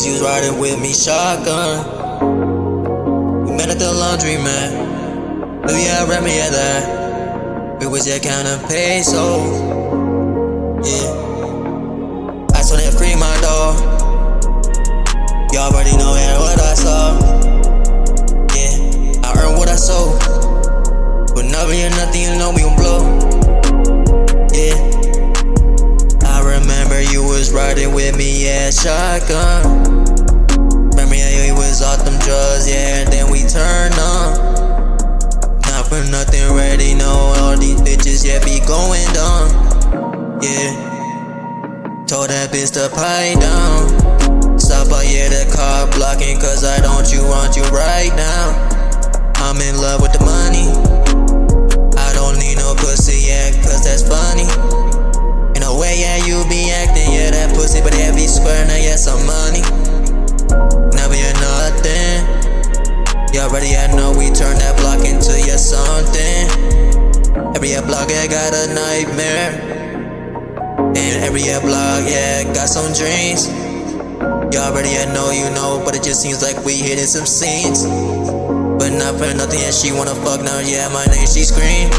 she was riding with me shotgun. We met at the laundry, man. Do you remember that? We was just counting pesos. Yeah. I saw that free my dog. Y'all already know that what I saw. Yeah, I earned what I sold. But never hear nothing, you know we gon' blow. Yeah, I remember you was riding with me, yeah, shotgun. Remember, yeah, we was off them drugs, yeah, and then we turned on. Not for nothing, already know all these bitches, yeah, be going down. Yeah, told that bitch to pipe down. Stop by, yeah, the car blocking, cause I don't want you right now. I'm in love with the money. I don't need no pussy, yeah, cause that's funny. In a way, yeah, you be acting, yeah, that pussy, but yeah, be square, now, yeah, some money. Never hear nothing. You already had know we turned that block into, yeah, something. Every block, yeah, got a nightmare. And every block, yeah, got some dreams. You already know, you know, but it just seems like we hitting some scenes. But not for nothing, yeah, she wanna fuck now, yeah, my name, she scream.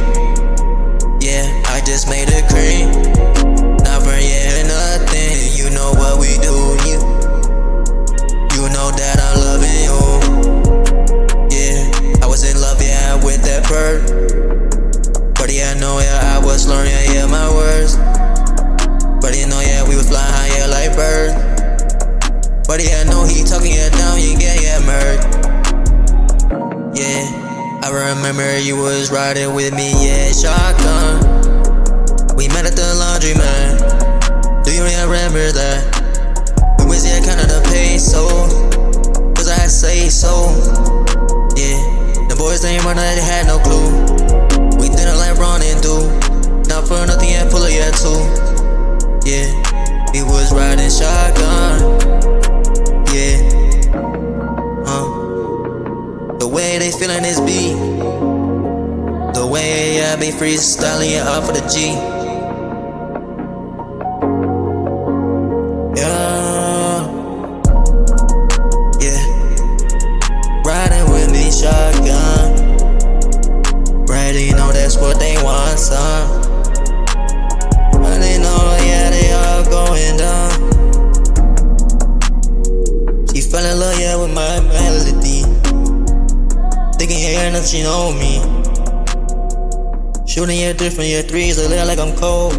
Yeah, I just made it cream. Not for, yeah, nothing, you know what we do, you know that I'm loving you. Yeah, I was in love, yeah, with that bird. But yeah, I know, yeah, I was learning, yeah, my words. But you know, yeah, we was flying high, yeah, like birds. But yeah, I know he talking it down, you get, yeah, murdered. Yeah, I remember you was riding with me, yeah, shotgun. We met at the laundry, man. Do you remember that? We was, yeah, kinda the peso, cause I had say so. Yeah, the boys ain't running, they had no clue. We didn't like running, do. Not for nothing, yeah, pull it, yeah, too. Yeah, we was riding shotgun. Yeah, the way they feelin' this beat, the way I be freestyling it off of the G. Yeah, yeah, riding with me shotgun. Already know that's what they want, son. But they know, yeah, they all going down. She fell in love, yeah, with my melody. Thinking, yeah, enough, she know me. Shooting, yeah, different, yeah, threes, they look like I'm cold.